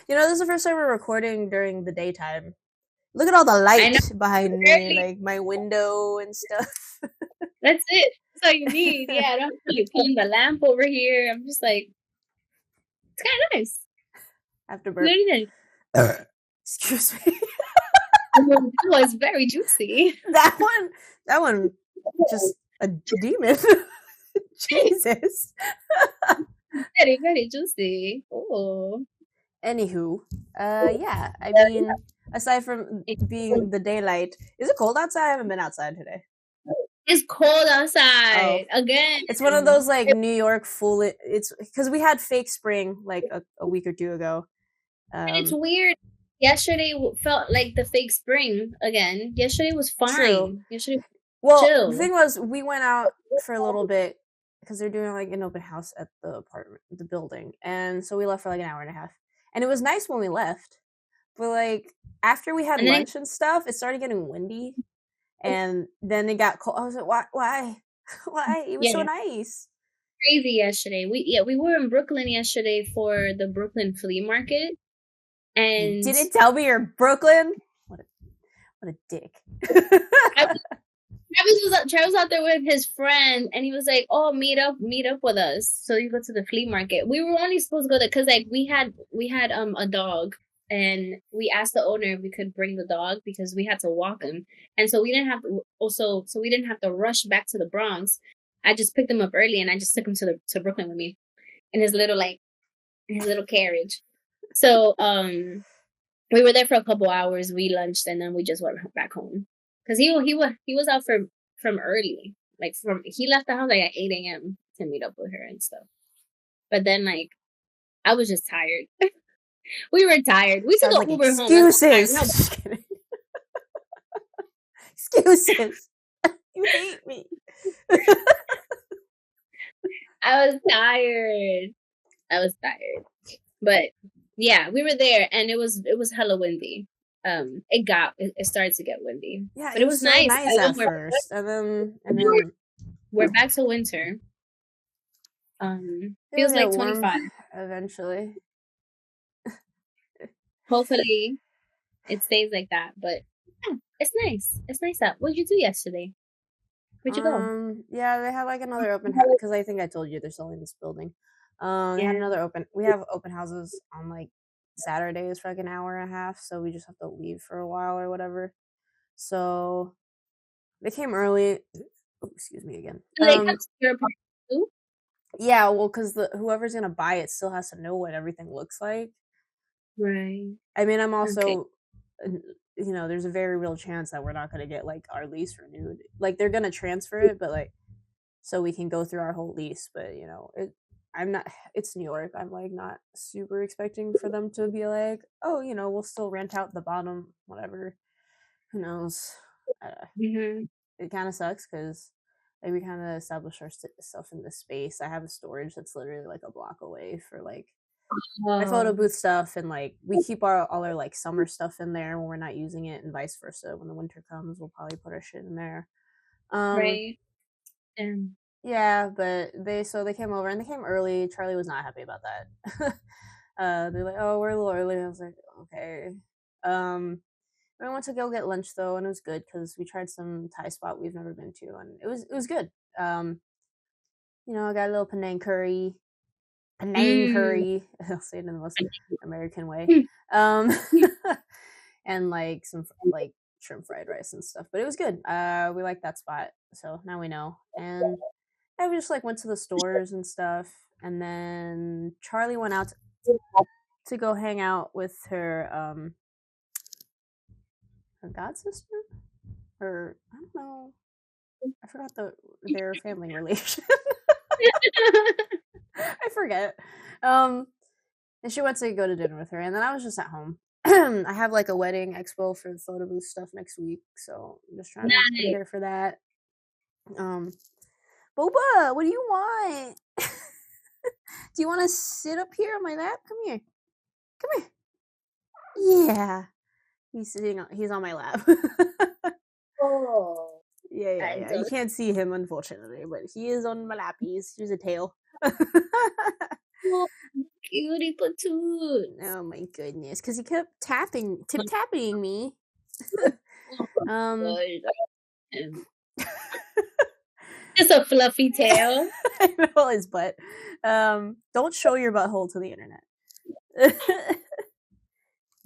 This is the first time we're recording during the daytime. Look at all the I know. light behind me, like my window and stuff. That's it. That's all you need. Yeah, I don't have to putting the lamp over here. I'm just like, it's kind of nice. After burp. Excuse me. That was very juicy. That one, just a demon. Jesus. Very, very juicy. Oh. Anywho, yeah. I mean, aside from being the daylight, is it cold outside? I haven't been outside today. It's cold outside again. It's one of those like New York full. It's because we had fake spring like a week or two ago. It's weird. Yesterday felt like the fake spring again. Yesterday was fine. True. Yesterday well, chill. The thing was, we went out for a little bit because they're doing like an open house at the apartment, the building, and so we left for like an hour and a half. And it was nice when we left, but like after we had lunch and stuff, it started getting windy, and then it got cold. I was like, why? It was so nice. Crazy yesterday. We were in Brooklyn yesterday for the Brooklyn flea market. And didn't tell me you're Brooklyn. What a dick. Travis was out there with his friend, and he was like, "Oh, meet up with us." So you go to the flea market. We were only supposed to go there because like we had a dog, and we asked the owner if we could bring the dog because we had to walk him, and so we didn't have to rush back to the Bronx. I just picked him up early, and I just took him to Brooklyn with me in his little carriage. So we were there for a couple hours. We lunched, and then we just went back home because he was out from early. Like he left the house like at 8 a.m. to meet up with her and stuff. But then like I was just tired. We were tired. We took an Uber home. Excuses. Excuses. You hate me. I was tired. But yeah, we were there, and it was hella windy. It started to get windy. Yeah, but it was so nice at first, and then we're back to winter. Feels like 25 eventually. Hopefully, it stays like that. But yeah, it's nice. It's nice out. What did you do yesterday? Where'd you go? Yeah, they had like another open house because I think I told you they're selling this building. They had another open. We have open houses on like Saturdays for like an hour and a half, so we just have to leave for a while or whatever. So they came early. Oh, excuse me again. Yeah, well, because whoever's gonna buy it still has to know what everything looks like. Right. I mean, I'm also, there's a very real chance that we're not gonna get like our lease renewed. Like they're gonna transfer it, but like, so we can go through our whole lease. But I'm not. It's New York. I'm like not super expecting for them to be like, oh, we'll still rent out the bottom, whatever. Who knows? It kind of sucks because like we kind of established our stuff in this space. I have a storage that's literally like a block away for like my photo booth stuff, and like we keep all our like summer stuff in there when we're not using it, and vice versa. When the winter comes, we'll probably put our shit in there. Right. Yeah, but they came over, and they came early. Charlie was not happy about that. They're like, "Oh, we're a little early." I was like, "Okay." We went to go get lunch though, and it was good because we tried some Thai spot we've never been to, and it was good. I got a little Penang curry. I'll say it in the most American way. And like some like shrimp fried rice and stuff, but it was good. We like that spot, so now we know. And yeah, we just like went to the stores and stuff, and then Charlie went out to go hang out with her god sister, or I don't know, I forgot their family relation. I forget. And she went to go to dinner with her, and then I was just at home. I have like a wedding expo for the photo booth stuff next week, so I'm just trying to be here for that. Boba, what do you want? Do you want to sit up here on my lap? Come here. Yeah. He's on my lap. Oh. Yeah. You can't see him, unfortunately, but he is on my lap. Here's a tail. Oh, cutie patoots. Oh my goodness, because he kept tip tapping me. Oh, um, gosh. It's a fluffy tail. I know his butt. Don't show your butthole to the internet.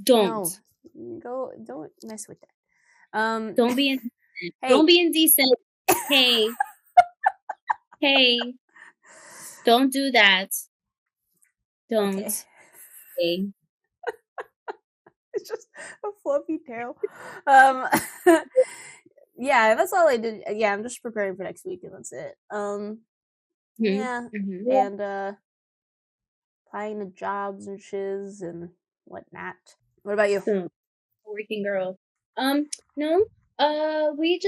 Don't. No, don't mess with that. Don't be indecent. Don't Hey, be indecent. Hey, hey, don't do that. Don't. okay. Hey. It's just a fluffy tail. Yeah, that's all I did. Yeah, I'm just preparing for next week, and that's it. Yeah, Mm-hmm. and applying to jobs and shiz and whatnot. What about you? So, working girl. No. We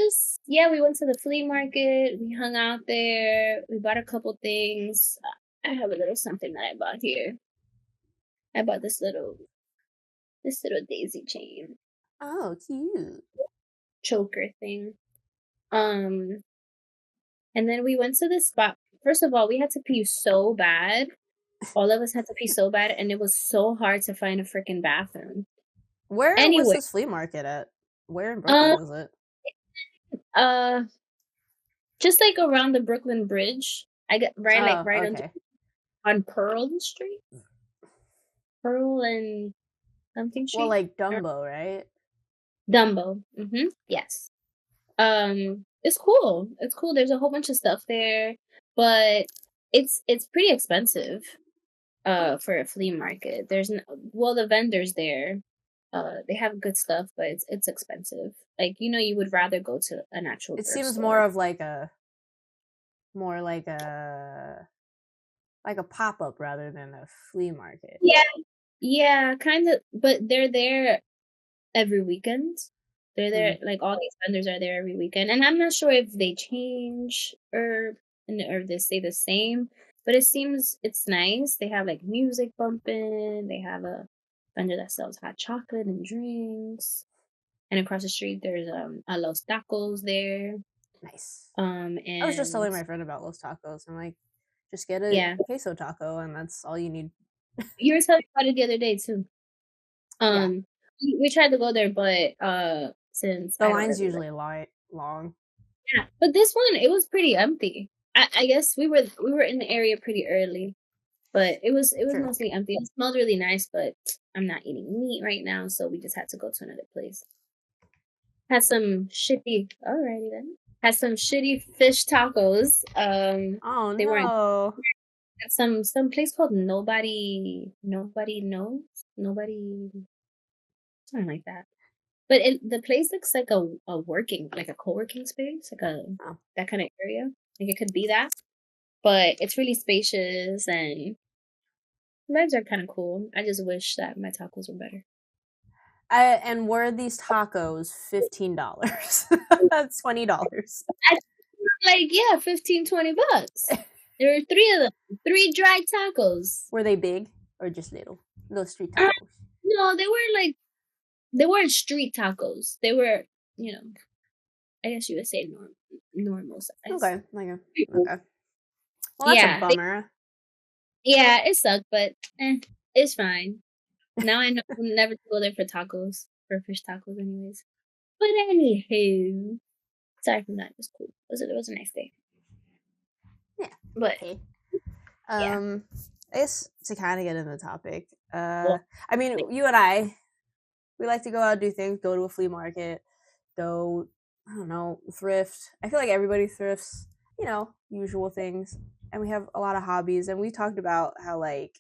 went to the flea market. We hung out there. We bought a couple things. I have a little something that I bought here. I bought this little daisy chain Oh, cute. choker thing. And then we went to this spot. First of all, we had to pee so bad. All of us had to pee so bad, and it was so hard to find a freaking bathroom. Where was Anyway, this flea market at? Where in Brooklyn was it? uh, just like around the Brooklyn Bridge. I got right okay. on Pearl Street, Pearl and something Well, Street. like Dumbo, right? Dumbo. Mm-hmm. Yes. It's cool. It's cool. There's a whole bunch of stuff there, but it's pretty expensive. For a flea market, the vendors there. They have good stuff, but it's expensive. Like, you would rather go to an actual It thrift seems store. more like a pop up rather than a flea market. Yeah, kind of. But they're there every weekend. They're there, like all these vendors are there every weekend, and I'm not sure if they change or they stay the same. But it seems it's nice. They have like music bumping. They have a vendor that sells hot chocolate and drinks. And across the street, there's a Los Tacos there. Nice. And I was just telling my friend about Los Tacos. I'm like, just get a queso taco, and that's all you need. You were telling me about it the other day too. Yeah. We tried to go there, but since the line's usually long. Yeah, but this one it was pretty empty. I guess we were in the area pretty early, but it was mostly empty. It smelled really nice, but I'm not eating meat right now, so we just had to go to another place. Had some shitty. Alrighty then. Had some shitty fish tacos. Oh they were no. at some place called Nobody Knows, Nobody, something like that. But the place looks like a working, like a co-working space, like that kind of area. Like it could be that, but it's really spacious and vibes are kind of cool. I just wish that my tacos were better. And were these tacos $15? That's $20. Like, yeah, $15-$20. There were 3 of them, 3 dry tacos. Were they big or just little street tacos? No, they weren't street tacos. They were, I guess you would say normal size. Okay. Well, that's a bummer. It sucked, but it's fine. Now I know never to go there for tacos, for fish tacos, anyways. But anywho, aside from that, it was cool. It was a nice day. Yeah. But okay. I guess to kind of get into the topic, I mean, you and I, we like to go out and do things, go to a flea market, go, I don't know, thrift. I feel like everybody thrifts, usual things. And we have a lot of hobbies. And we talked about how, like,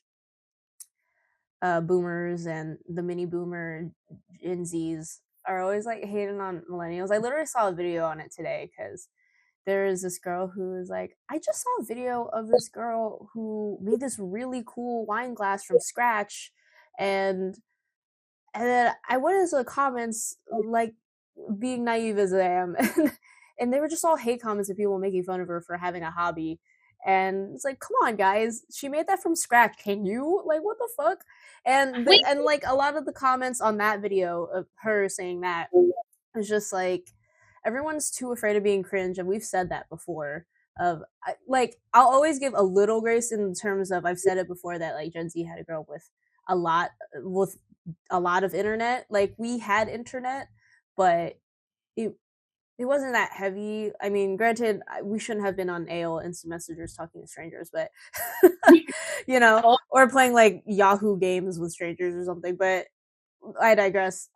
boomers and the mini boomer Gen Zs are always, like, hating on millennials. I literally saw a video on it today because there is this girl who is like, I just saw a video of this girl who made this really cool wine glass from scratch, and then I went into the comments, like, being naive as I am, and they were just all hate comments of people making fun of her for having a hobby. And it's like, come on, guys, she made that from scratch. Can you? Like, what the fuck? And like a lot of the comments on that video of her saying that was just like, everyone's too afraid of being cringe, and we've said that before. of like I'll always give a little grace in terms of I've said it before that like Gen Z had to grow up a lot with a lot of internet. Like we had internet, but it it wasn't that heavy. I mean, granted, we shouldn't have been on AOL Instant Messengers talking to strangers, but you know, Oh, or playing like Yahoo games with strangers or something. But I digress.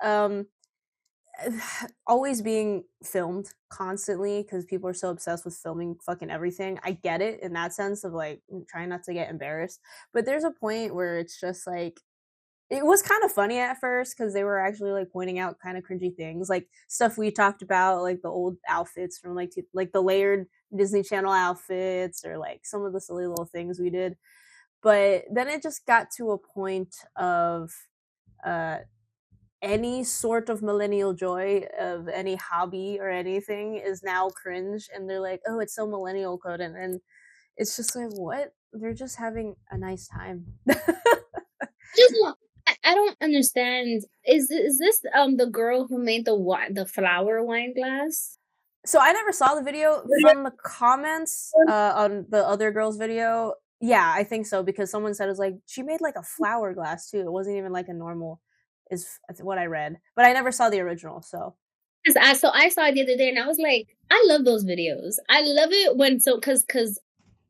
Always being filmed constantly because people are so obsessed with filming fucking everything. I get it in that sense of like trying not to get embarrassed, but there's a point where it's just like it was kind of funny at first because they were actually like pointing out kind of cringy things, like stuff we talked about, like the old outfits from like the layered Disney Channel outfits, or like some of the silly little things we did. But then it just got to a point of uh, any sort of millennial joy of any hobby or anything is now cringe, and they're like, "Oh, it's so millennial coded," and it's just like, what? They're just having a nice time. just I don't understand. Is this the girl who made the flower wine glass? So I never saw the video. From the comments on the other girl's video. Yeah, I think so, because someone said it was like she made like a flower glass too. It wasn't even like a normal, is what I read, but I never saw the original. So I saw it the other day and I was like, I love those videos. I love it when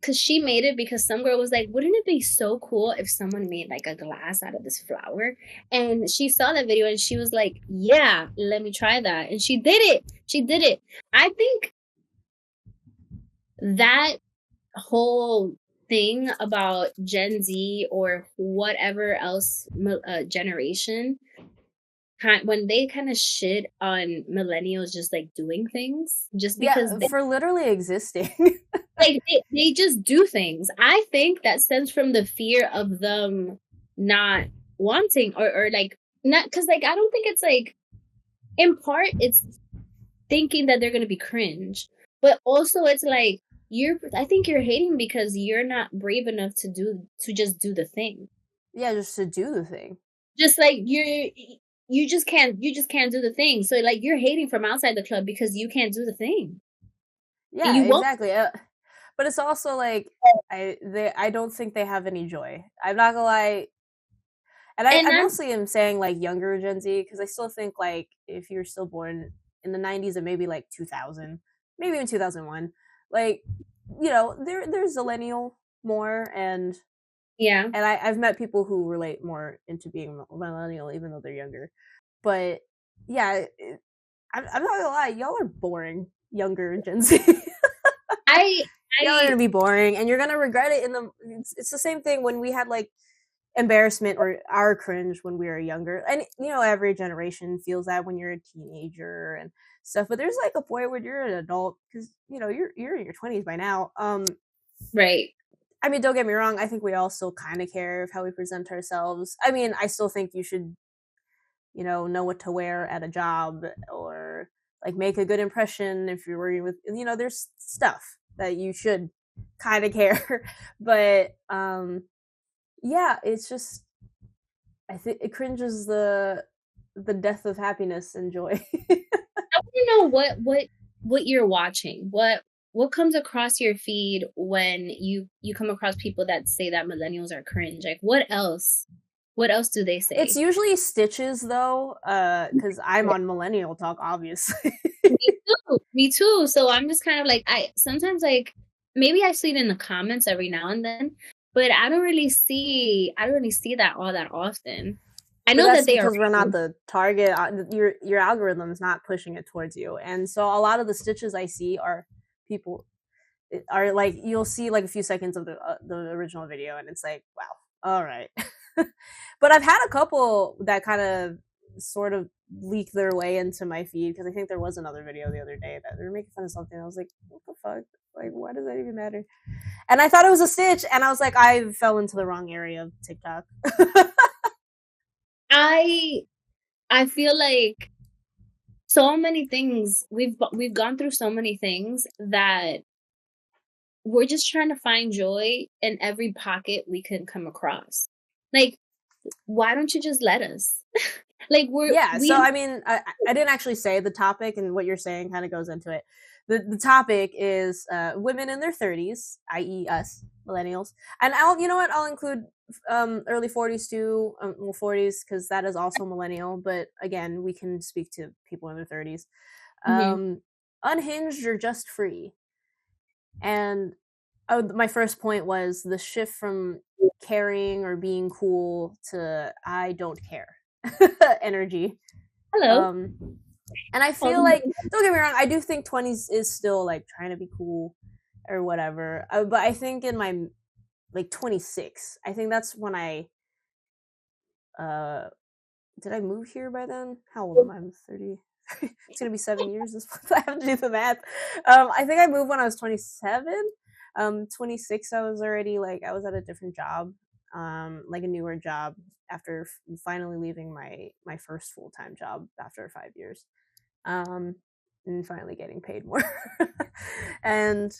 because she made it because some girl was like, wouldn't it be so cool if someone made like a glass out of this flower? And she saw that video and she was like, yeah, let me try that. And she did it. She did it. I think that whole thing about Gen Z or whatever else generation, when they kind of shit on millennials just like doing things just because yeah, for literally existing. like they just do things. I think that stems from the fear of them not wanting or like not, because like I don't think it's like, in part it's thinking that they're gonna be cringe, but also it's like I think you're hating because you're not brave enough to just do the thing. Yeah, just to do the thing. Just like you just can't do the thing. So like you're hating from outside the club because you can't do the thing. And Yeah, you won't. exactly. But it's also like I don't think they have any joy. I'm not gonna lie, and And I I'm mostly am saying like younger Gen Z, because I still think like if you're still born in the '90s and maybe like 2000, maybe even 2001, like there's millennial more, yeah. and I've met people who relate more into being millennial even though they're younger. But yeah, I'm not gonna lie, y'all are boring, younger Gen Z. I Y'all are I gonna be boring, and you're gonna regret it. It's the same thing when we had like embarrassment or our cringe when we were younger, and every generation feels that when you're a teenager and stuff. But there's like a point where you're an adult, because you're in your 20s by now. right. I mean, don't get me wrong. I think we all still kind of care of how we present ourselves. I mean, I still think you should, know what to wear at a job, or like make a good impression if you're working with, there's stuff that you should kind of care. But yeah, it's just, I think it cringes the death of happiness and joy. I want to know what you're watching. What comes across your feed when you come across people that say that millennials are cringe? Like what else? What else do they It's say? usually stitches though, because I'm on millennial talk, obviously. Me too. Me too. So I'm just kind of like, I sometimes like maybe I see it in the comments every now and then, but I don't really see that all that often. I But know that that's they are because we're not the target. Your algorithm is not pushing it towards you, and so a lot of the stitches I see are people are like, you'll see like a few seconds of the original video, and it's like, wow, all right. But I've had a couple that kind of sort of leak their way into my feed, because I think there was another video the other day that they were making fun of something. I was like, what the fuck? Like, why does that even matter? And I thought it was a stitch, and I was like, I fell into the wrong area of TikTok. I I feel like so many things we've gone through so many things that we're just trying to find joy in every pocket we can come across. Like, why don't you just let us? Like Yeah, we so I mean, I didn't actually say the topic, and what you're saying kind of goes into it. the topic is women in their 30s, i.e., us millennials, and I'll include early 40s too, well 40s because that is also millennial. But again, we can speak to people in their 30s. Mm-hmm. Unhinged or just free, and my first point was the shift from caring or being cool to I don't care energy. Hello. Um, and I feel like, don't get me wrong, I do think 20s is still like trying to be cool or whatever. But I think in my like 26, I think that's when uh did I move here by then? How old am I? I'm 30. It's gonna be 7 years this month. I have to do the math. I think I moved when I was 27. 26, I was already like I was at a different job, like a newer job after finally leaving my first full time job after 5 years, and finally getting paid more. And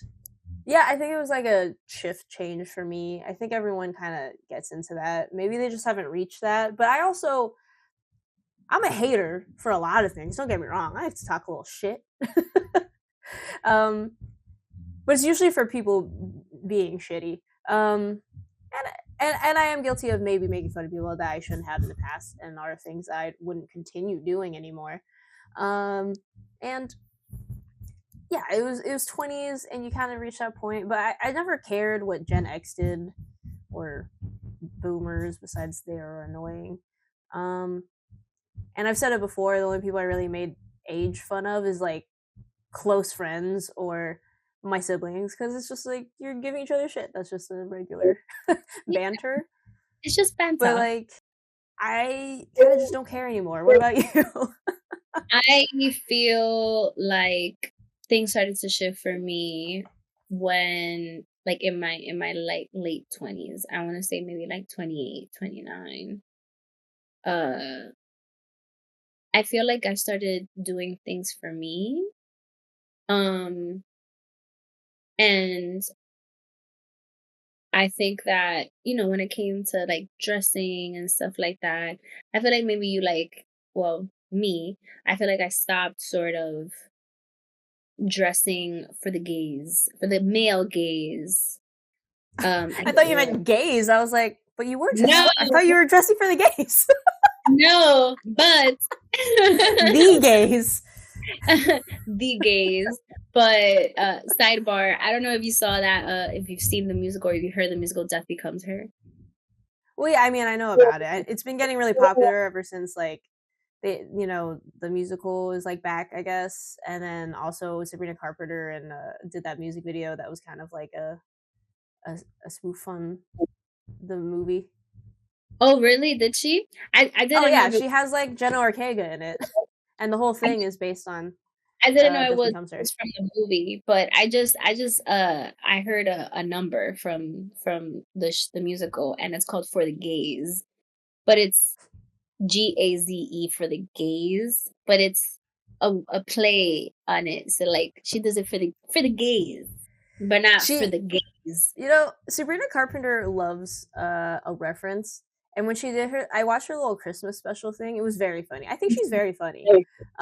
yeah, I think it was like a shift change for me. I think everyone kind of gets into that. Maybe they just haven't reached that. But I'm a hater for a lot of things. Don't get me wrong. I have to talk a little shit. um, but it's usually for people being shitty. And I am guilty of maybe making fun of people that I shouldn't have in the past, and are things I wouldn't continue doing anymore. And yeah, it was 20s, and you kind of reach that point. But I never cared what Gen X did or boomers, besides they are annoying. And I've said it before. The only people I really made age fun of is like close friends or my siblings, because it's just like you're giving each other shit. That's just a regular banter. It's just But banter. like, I kind of just don't care anymore. What about you? I feel like things started to shift for me when, like, in my like late 20s. I want to say maybe like 28, 29. I feel like I started doing things for me. And I think that, when it came to like dressing and stuff like that, I feel like maybe me, I feel like I stopped sort of dressing for the gaze, for the male gaze. I thought you meant gays. I was like, but you were No, I thought you were dressing for the gays. no, but The gays. the gays. But sidebar, I don't know if you saw that, if you've seen the musical or if you heard the musical Death Becomes Her. Well, yeah, I mean, I know about it. It's been getting really popular ever since like the musical is like back, I guess, and then also Sabrina Carpenter and did that music video that was kind of like a spoof on the movie. Oh, really? Did she? I Oh didn't know. yeah, she has like Jenna Ortega in it, and the whole thing is based on I didn't know it Death was Becomes Her. from the movie, but I heard a number from the musical, and it's called For the Gaze, but it's GAZE for the gaze, but it's a play on it. So like she does it for the gaze, but not for the gaze. Sabrina Carpenter loves a reference. And when she did I watched her little Christmas special thing. It was very funny. I think she's very funny.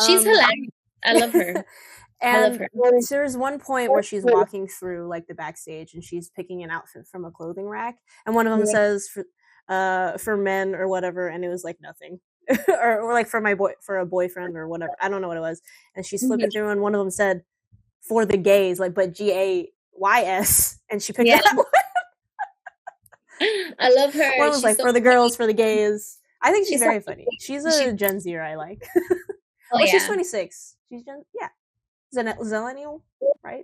She's hilarious. I love her. And I love her. There's one point where she's walking through like the backstage, and she's picking an outfit from a clothing rack, and one of them says for men or whatever, and it was like nothing. or like for a boyfriend or whatever. I don't know what it was. And she's flipping through, and one of them said for the gays, like but GAYS, and she picked that one. I love her. One was like for the girls, for the gays. I think she's very funny. She's a Gen Zer I like. She's 26. She's Zillennial, right?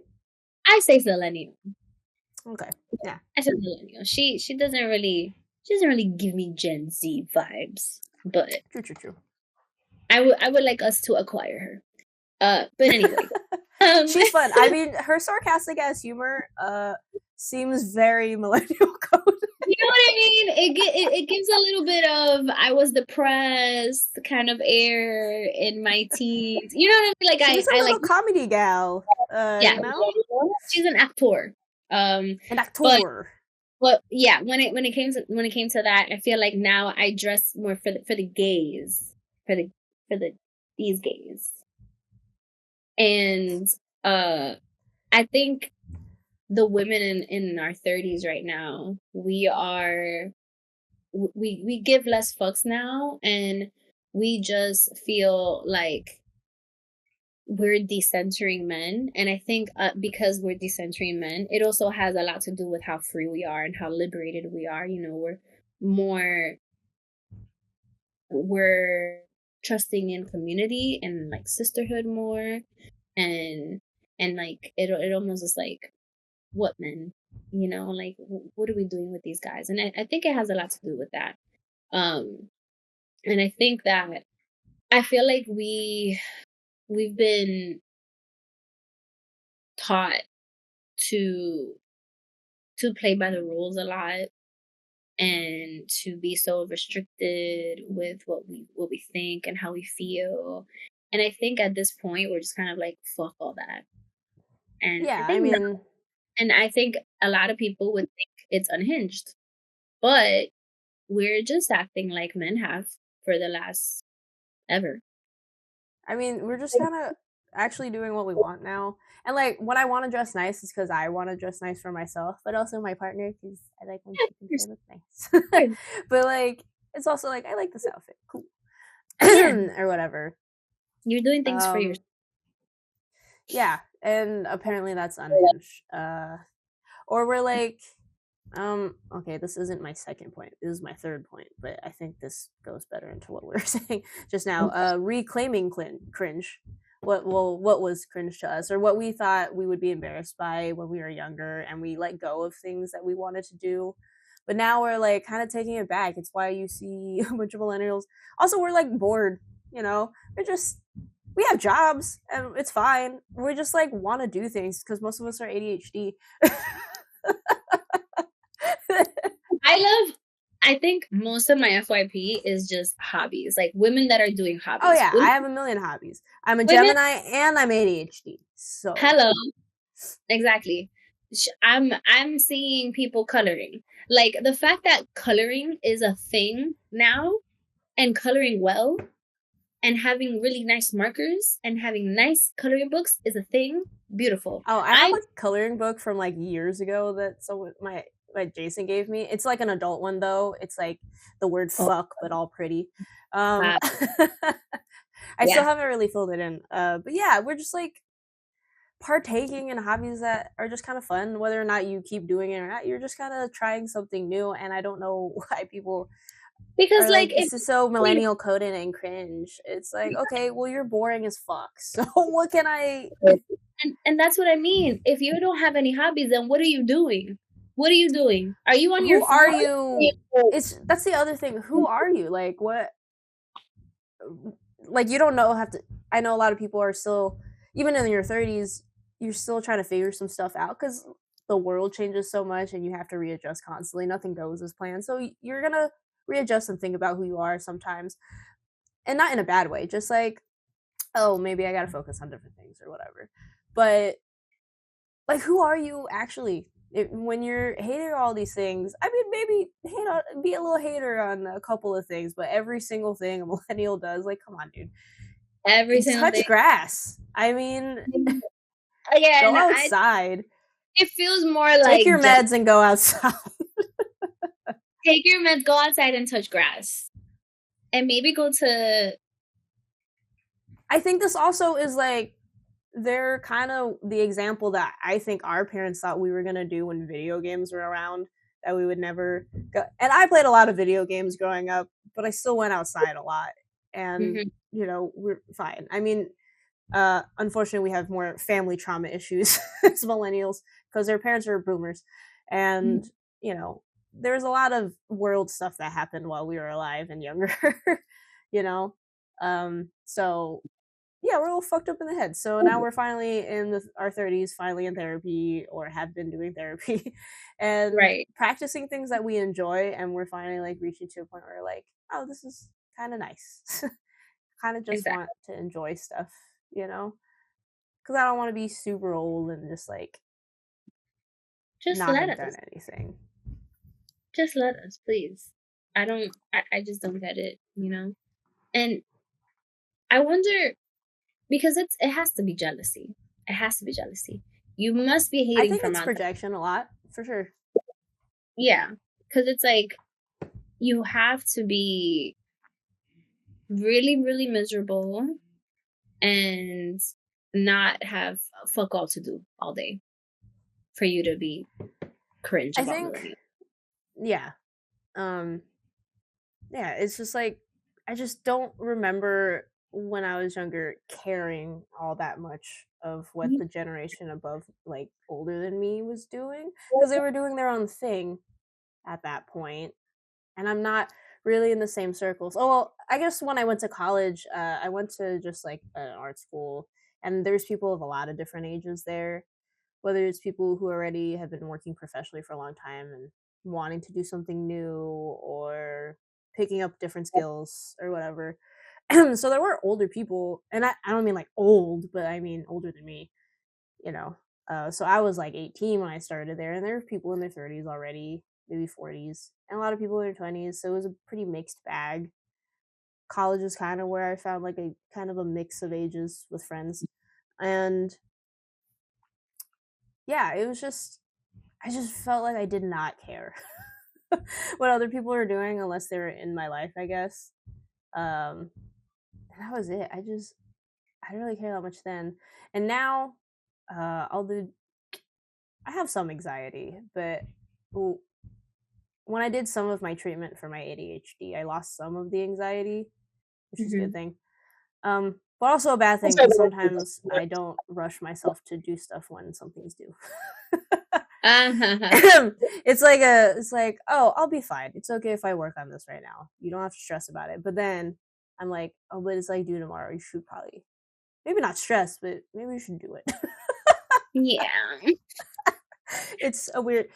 I say Zillennial. Okay, yeah. I say Zillennial. She doesn't really give me Gen Z vibes, but True. I would like us to acquire her. But anyway, she's fun. I mean, her sarcastic ass humor seems very millennial code. You know what I mean? It gives a little bit of I was depressed kind of air in my teens. You know what I mean? Like she's a little comedy gal. Yeah, she's an actor. An actor. But yeah, when it came to that, I feel like now I dress more for the gays, for these gays, and I think the women in our 30s right now, we give less fucks now, and we just feel like we're decentering men. And I think because we're decentering men, it also has a lot to do with how free we are and how liberated we are. You know, more we're trusting in community and like sisterhood more, and like it almost is like, what men, you know, like what are we doing with these guys? And I think it has a lot to do with that. um and I think that I feel like we've been taught to play by the rules a lot, and to be so restricted with what we think and how we feel. And I think at this point we're just kind of like, fuck all that. And I Yeah, I think no, mean, and I think a lot of people would think it's unhinged, but we're just acting like men have for the last ever. we're just kind of actually doing what we want now. And like when I want to dress nice, it's because I want to dress nice for myself, but also my partner because I like when Yeah, she of thinks I course. look nice. Of course. But like, it's also like I like this outfit, cool, Yeah, or whatever. you're doing things for yourself. Um, yeah, and apparently that's unhinged. Or we're like, okay, this isn't my second point. This is my third point, but I think this goes better into what we were saying just now. Reclaiming cringe. What was cringe to us, or what we thought we would be embarrassed by when we were younger, and we let go of things that we wanted to do. But now we're like kind of taking it back. It's why you see a bunch of millennials. Also, we're like bored. You know, we have jobs and it's fine. We just like want to do things because most of us are ADHD. I think most of my FYP is just hobbies, like women that are doing Oh hobbies. yeah, I have a million hobbies. I'm a Women, Gemini and I'm ADHD. So, hello, exactly. I'm seeing people coloring. Like the fact that coloring is a thing now, and coloring well, and having really nice markers and having nice coloring books is a thing. Beautiful. oh, I have I a coloring book from like years ago that my Jason gave me. It's like an adult one though. It's like the word oh, fuck but all pretty. Um uh, I still yeah, haven't really filled it in. But yeah, we're just like partaking in hobbies that are just kind of fun, whether or not you keep doing it or not. You're just kind of trying something new, and I don't know why people because are like like, this is so millennial coded and cringe. It's like, okay, well, you're boring as fuck. So what can I? and that's what I mean. If you don't have any hobbies, then what are you doing? What are you doing? Are you on your Who phone? are you? It's that's the other thing. Who are you? Like what? Like you don't know have to. I know a lot of people are still, even in your 30s, you're still trying to figure some stuff out because the world changes so much and you have to readjust constantly. Nothing goes as planned, so you're gonna readjust and think about who you are sometimes, and not in a bad way. Just like, oh, maybe I gotta focus on different things or whatever. But like, who are you actually? When you're hating all these things, maybe be a little hater on a couple of things, but every single thing a millennial does, like, come on, dude, Every single thing. touch grass. Again, Go I outside, it feels more take like your just meds, and go outside. take your meds, go outside and touch grass, and maybe go to. I think this also is like they're kind of the example that I think our parents thought we were gonna do when video games were around. That we would never go. And I played a lot of video games growing up, but I still went outside a lot. And Mhm. we're fine. Unfortunately, we have more family trauma issues as millennials because their parents are boomers, and there's a lot of world stuff that happened while we were alive and younger. you know, so yeah, we're all fucked up in the head. So now we're finally in our 30s, finally in therapy or have been doing therapy and Right, practicing things that we enjoy. And we're finally like reaching to a point where we're like, oh, this is kind of nice. Kind of just want exactly. to enjoy stuff, you know? Because I don't want to be super old and just like Just not let have done us. anything. Just let us, please. I don't. I just don't get it. You know. And I wonder, because it has to be jealousy. It has to be jealousy. You must be I hating think from it's outside. projection a lot, for sure. Yeah, because it's like you have to be really, really miserable and not have fuck all to do all day for you to be cringe I about think, millennial. yeah. Um, yeah, it's just like, I just don't remember when I was younger caring all that much of what the generation above, like older than me, was doing, because they were doing their own thing at that point, and I'm not really in the same circles. Oh, well, I guess when I went to college, I went to just like an art school, and there's people of a lot of different ages there, whether it's people who already have been working professionally for a long time and wanting to do something new, or picking up different skills or whatever. So there were older people, and I don't mean like old, but I mean older than me, you know. So I was like 18 when I started there, and there were people in their 30s already, maybe 40s, and a lot of people in their 20s. So it was a pretty mixed bag. College is kind of where I found like a kind of a mix of ages with friends, and yeah, it was just, I just felt like I did not care what other people were doing unless they were in my life, I guess. And that was it. I didn't really care that much then. And now, although I have some anxiety, but when I did some of my treatment for my ADHD, I lost some of the anxiety, which is a good Mm-hmm. thing. But also a bad thing because sometimes I don't rush myself to do stuff when something's due. Uh-huh. It's like, oh, I'll be fine. It's okay if I work on this right now. You don't have to stress about it. But then I'm like, oh, but it's like due tomorrow. You should probably, maybe not stress, but maybe you should do it. Yeah. It's a weird,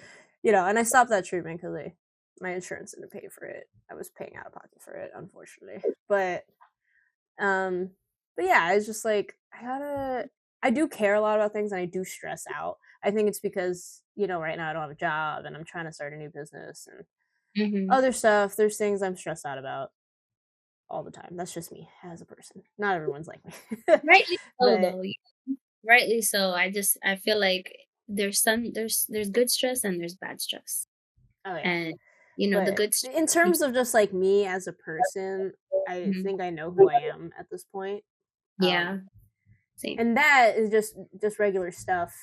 you know. And I stopped that treatment because my insurance didn't pay for it. I was paying out of pocket for it, unfortunately. Um, but yeah, it's just like I do care a lot about things, and I do stress out. I think it's because, you know, right now I don't have a job and I'm trying to start a new business and Mm-hmm. other stuff. There's things I'm stressed out about all the time. That's just me as a person. Not everyone's like me. Rightly so, But though. Rightly so. I feel like there's good stress and there's bad stress, oh yeah. and the But good stress. in terms of just like me as a person, I Mhm. think I know who I am at this point. Um Yeah, same. and that is just regular stuff.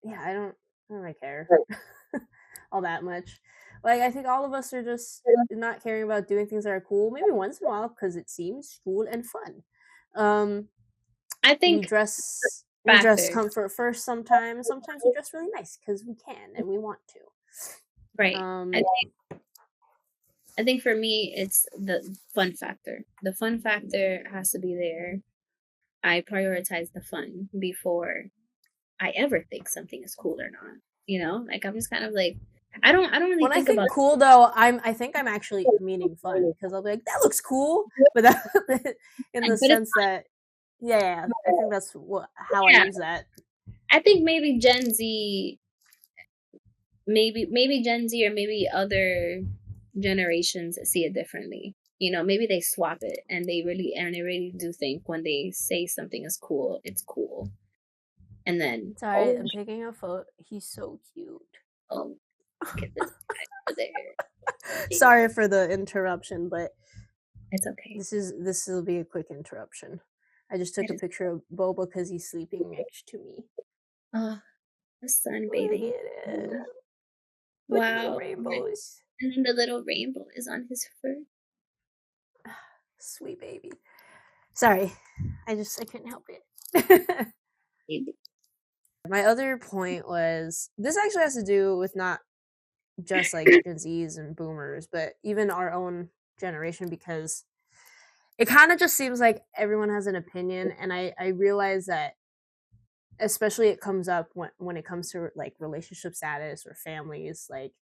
Yeah, I don't really care all that much. Like, I think all of us are just not caring about doing things that are cool. Maybe once in a while because it seems cool and fun. Um, I we think dress we dress factor, comfort first sometimes. Sometimes we dress really nice because we can and we want to. right? I think for me, it's the fun factor. The fun factor has to be there. I prioritize the fun before I ever think something is cool or not. Like I'm just kind of like I don't really When I think think about. cool though, I think I'm actually meaning fun because I'll be like, that looks cool, but that, in the But it's sense that, yeah, I think that's how I yeah. use that. I think maybe Gen Z, maybe Gen Z or maybe other generations see it differently. Maybe they swap it and they really do think when they say something is cool, it's cool. And then Sorry, I'm taking a photo. He's so cute. oh, look at this guy over there. Sorry for the interruption, but It's okay. this will be a quick interruption. I just took It a is. picture of Boba because he's sleeping next to me. Oh, the sun Look bathing. at it with the Wow. rainbows. And then the little rainbow is on his fur. Sweet baby. Sorry, I couldn't help it. Baby. My other point was, this actually has to do with not just like Gen Zs and Boomers, but even our own generation, because it kind of just seems like everyone has an opinion, and I realize that especially it comes up when it comes to like relationship status or families, like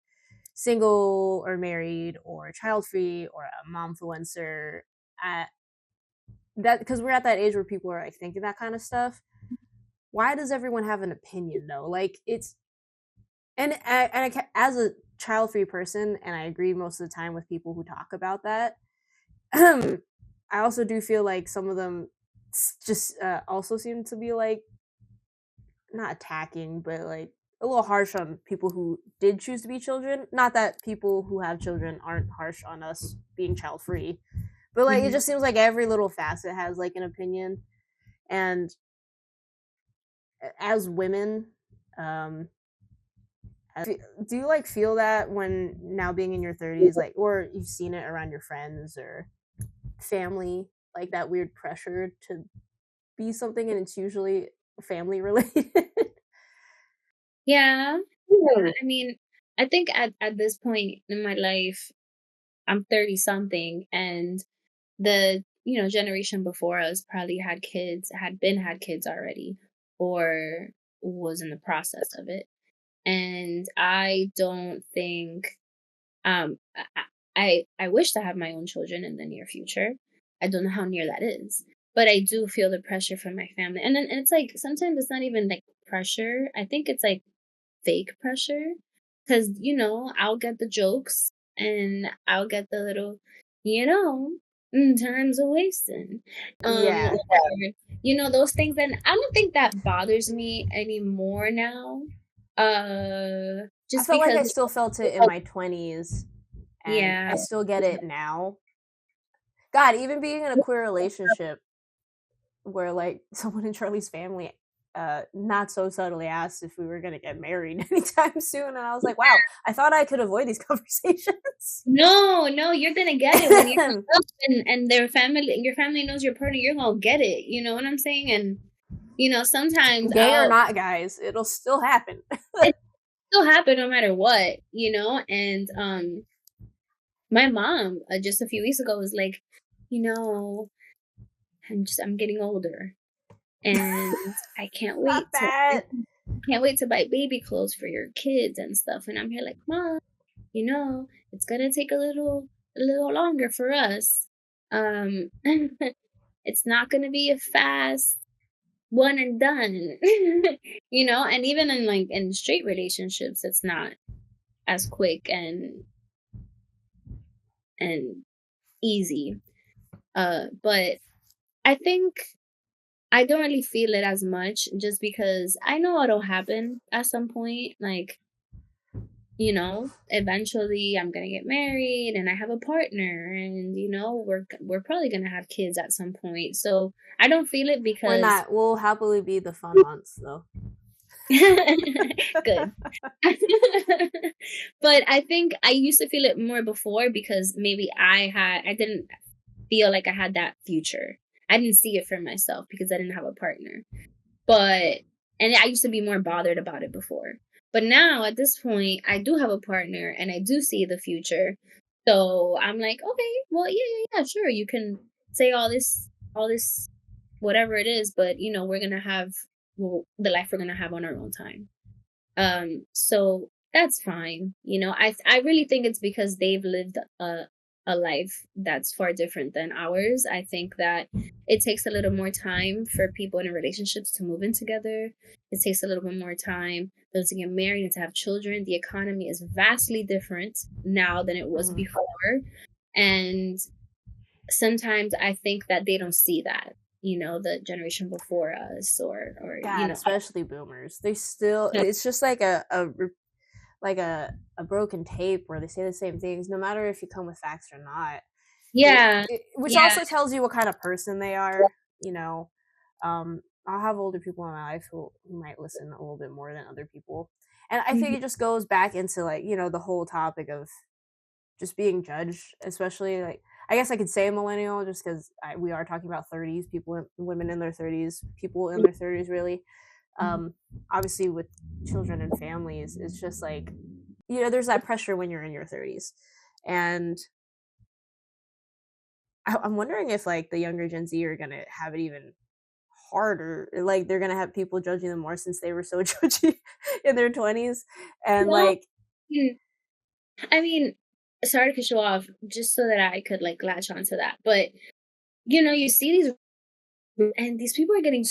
single or married or child free or a momfluencer, at that, because we're at that age where people are like thinking that kind of stuff. Why does everyone have an opinion though? Like, it's, as a child free person, and I agree most of the time with people who talk about that. I also do feel like some of them just also seem to be like not attacking, but like a little harsh on people who did choose to be children. Not that people who have children aren't harsh on us being child free, but like it Mm-hmm. just seems like every little facet has like an opinion. And as women, um, do you like feel that when now being in your 30s, like, or you've seen it around your friends or family, like that weird pressure to be something and it's usually family related? Yeah. Yeah. I mean, I think at this point in my life, I'm 30 something, and the, generation before us probably had kids already, or was in the process of it. And I don't think, I wish to have my own children in the near future. I don't know how near that is, but I do feel the pressure from my family. And then it's like sometimes it's not even like pressure. I think it's like fake pressure, because I'll get the jokes, and I'll get the little, you know in terms of wasting, Yeah. or those things. And I don't think that bothers me anymore now, I just felt like I because, still felt it in my 20s and yeah. I still get it now. God, even being in a queer relationship where like someone in Charlie's family not so subtly asked if we were going to get married anytime soon, and I was like, wow, I thought I could avoid these conversations. No, no, you're gonna get it when you grow up, and your family knows your partner. You're gonna get it. You know what I'm saying? And sometimes Gay or not, guys, it'll still happen. it still happen no matter what. And my mom, just a few weeks ago, was like, you know, I'm getting older, and I can't Not wait to I that. can't wait to buy baby clothes for your kids and stuff. And I'm here like, Mom, it's gonna take a little longer for us. It's not gonna be a fast one and done. And even in straight relationships, it's not as quick and easy. But I think I don't really feel it as much, just because I know it'll happen at some point. Like, eventually I'm gonna get married and I have a partner, and we're probably gonna have kids at some point. So I don't feel it We're because not. We'll happily be the fun aunts, though. good. But I think I used to feel it more before, because maybe I didn't feel like I had that future. I didn't see it for myself because I didn't have a partner. But and I used to be more bothered about it before. But now at this point, I do have a partner and I do see the future. So I'm like, okay, well, yeah, sure. You can say all this, whatever it is, but we're gonna have, the life we're gonna have on our own time. So that's fine. I really think it's because they've lived a life that's far different than ours. I think that it takes a little more time for people in relationships to move in together. It takes a little bit more time for them to get married and to have children. The economy is vastly different now than it was before. And sometimes I think that they don't see that, the generation before us, or God, especially boomers. They still. It's just like a broken tape where they say the same things, no matter if you come with facts or not. yeah, Which yeah. also tells you what kind of person they are. You know, I'll have older people in my life who might listen a little bit more than other people, and I think Mhm. it just goes back into like the whole topic of just being judged, especially like I guess I could say millennial just because we are talking about 30s people, women in their 30s, people in their 30s, really. Um, Obviously, with children and families, it's just like there's that pressure when you're in your 30s, and I'm wondering if like the younger Gen Z are gonna have it even harder. Like they're gonna have people judging them more since they were so judgy in their 20s, and Well, like mm, I mean, sorry to cut you off, just so that I could latch onto that. But you see these, and these people are getting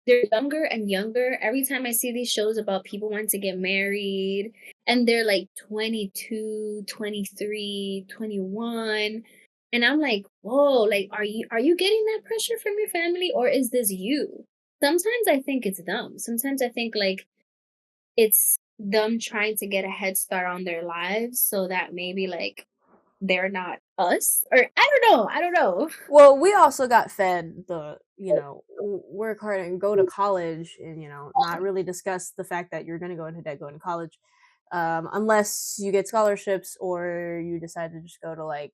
they're younger and younger. Every time I see these shows about people wanting to get married, and they're like 22, 23, 21, and I'm like, whoa, like are you getting that pressure from your family, or is this you? Sometimes I think it's dumb. Sometimes I think like it's them trying to get a head start on their lives so that maybe like they're not us, or I don't know. Well, we also got fed the, work hard and go to college and, not really discuss the fact that you're going to go into debt going to college. Unless you get scholarships or you decide to just go to like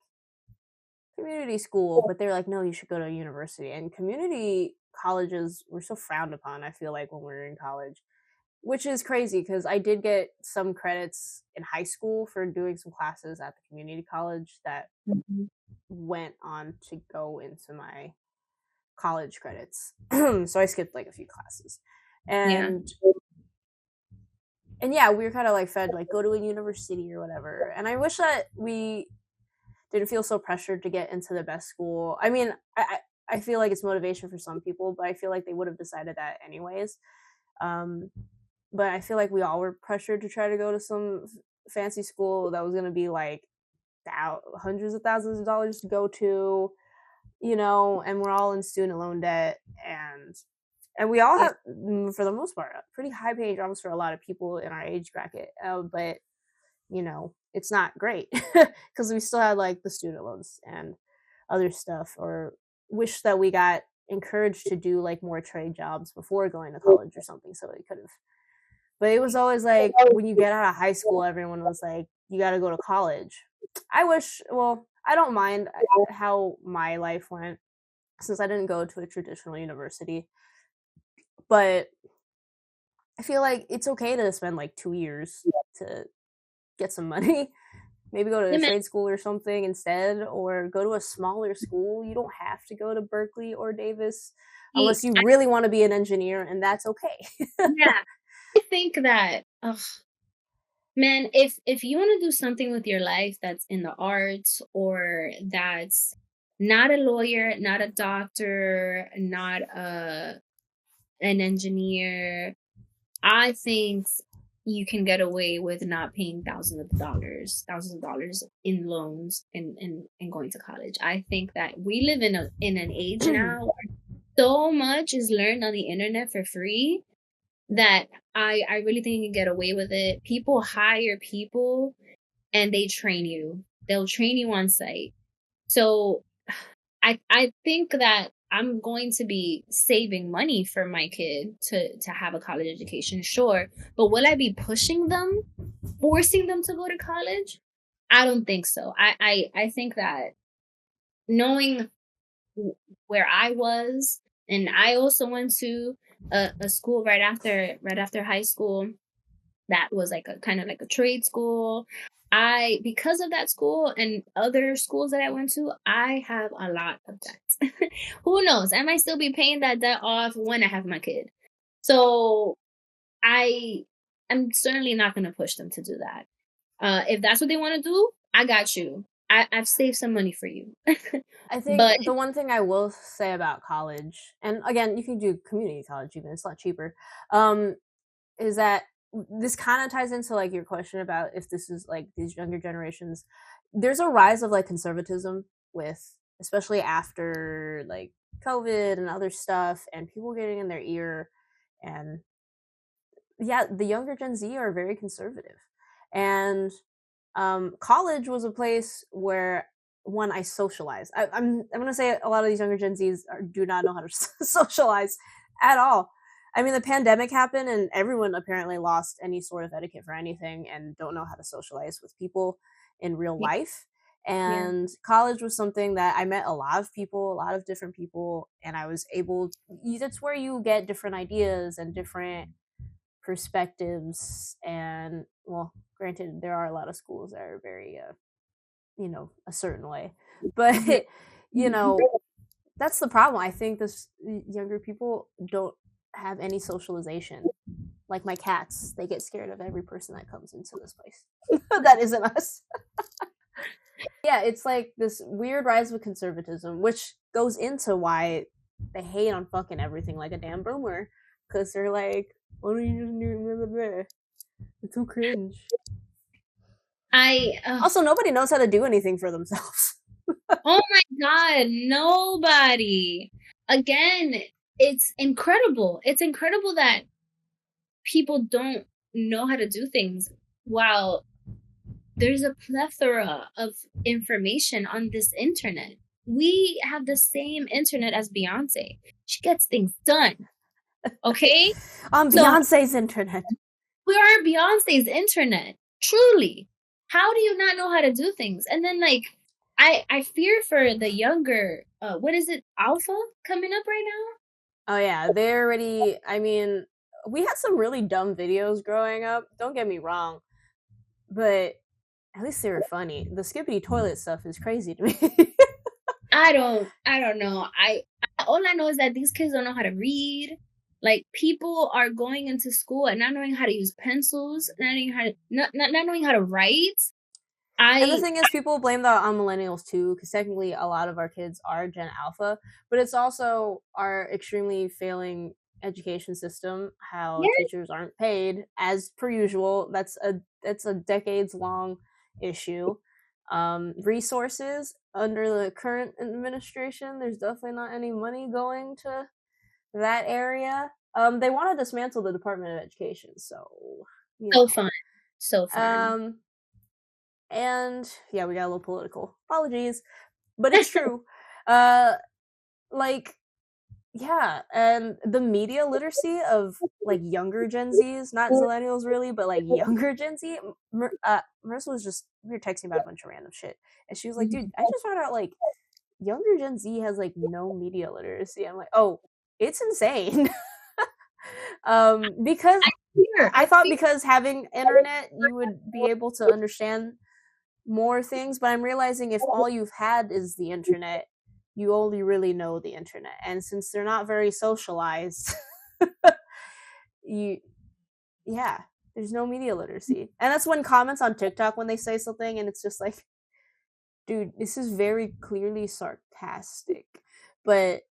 community school, but they're like, no, you should go to a university. And community colleges were so frowned upon, I feel like, when we were in college, which is crazy because I did get some credits in high school for doing some classes at the community college that Mhm. went on to go into my college credits. So I skipped like a few classes. Yeah. And yeah, we were kind of like fed like go to a university or whatever. And I wish that we didn't feel so pressured to get into the best school. I mean, I feel like it's motivation for some people, but I feel like they would have decided that anyways. Um, but I feel like we all were pressured to try to go to some fancy school that was going to be like hundreds of thousands of dollars to go to, and we're all in student loan debt, and we all Yeah. have, for the most part, pretty high paying jobs for a lot of people in our age bracket. But it's not great because we still had like the student loans and other stuff, or wish that we got encouraged to do like more trade jobs before going to college or something so we could have. But it was always like when you get out of high school, everyone was like, you got to go to college. I wish, well, I don't mind how my life went since I didn't go to a traditional university. But I feel like it's okay to spend like 2 years to get some money. Maybe go to Yeah, a man. trade school or something instead, or go to a smaller school. You don't have to go to Berkeley or Davis unless you really want to be an engineer, and that's okay. Yeah, I think that, ugh, man, if you want to do something with your life that's in the arts or that's not a lawyer, not a doctor, not an engineer, I think you can get away with not paying thousands of dollars in loans and going to college. I think that we live in an age now where so much is learned on the internet for free that I really think you can get away with it. People hire people and they train you. They'll train you on site. So I think that I'm going to be saving money for my kid to have a college education, sure. But will I be pushing them, forcing them to go to college? I don't think so. I think that knowing where I was, and I also went to a school right after high school that was like a kind of like a trade school. I, because of that school and other schools that I went to, I have a lot of debt. Who knows? I might still be paying that debt off when I have my kid. So I am certainly not going to push them to do that. If that's what they want to do, I got you. I've saved some money for you. I think But the one thing I will say about college, and again, you can do community college even, it's a lot cheaper, is that this kind of ties into like your question about if this is like these younger generations. There's a rise of like conservatism with, especially after like COVID and other stuff, and people getting in their ear, and yeah, the younger Gen Z are very conservative, and college was a place where one I socialized. I'm gonna say a lot of these younger Gen Zs do not know how to socialize at all. I mean, the pandemic happened, and everyone apparently lost any sort of etiquette for anything, and don't know how to socialize with people in real yeah, life. yeah. And college was something that I met a lot of people, a lot of different people, and I was able. That's where you get different ideas and different perspectives. And well, granted, there are a lot of schools that are very a certain way, but Yeah. that's the problem. I think this younger people don't have any socialization. Like my cats, they get scared of every person that comes into this place that isn't us. Yeah, it's like this weird rise of conservatism, which goes into why they hate on fucking everything like a damn boomer, because they're like, why don't you just do blah, blah, blah. It's too cringe. I Also, nobody knows how to do anything for themselves. Oh my god, nobody. Again, it's incredible. It's incredible that people don't know how to do things while there's a plethora of information on this internet. We have the same internet as Beyonce. She gets things done. Okay? On So Beyonce's internet. we are Beyonce's internet. Truly. How do you not know how to do things? And then like I fear for the younger what is it, Alpha coming up right now? Oh yeah, they already. I mean, we had some really dumb videos growing up. Don't get me wrong, but at least they were funny. The skippity toilet stuff is crazy to me. I don't know. All I know is that these kids don't know how to read. Like people are going into school and not knowing how to use pencils, not knowing how to write. And the thing is, people blame that on millennials too, because technically a lot of our kids are Gen Alpha, but it's also our extremely failing education system, how Yeah. teachers aren't paid as per usual. That's a decades long issue. Resources under the current administration, there's definitely not any money going to that area. They want to dismantle the Department of Education, so you So know. fun. So fun. And yeah, we got a little political. Apologies, but it's true. uh, like yeah, and the media literacy of like younger Gen Zs, not millennials really, but like younger Gen Z. Marissa was just we were texting about a bunch of random shit, and she was like, "Dude, I just found out like younger Gen Z has like no media literacy." I'm like, "Oh, it's insane." Because I thought because having internet, you would be able to understand more things, but I'm realizing if all you've had is the internet, you only really know the internet. And since they're not very socialized, you yeah, there's no media literacy. And that's when comments on TikTok when they say something and it's just like, dude, this is very clearly sarcastic. But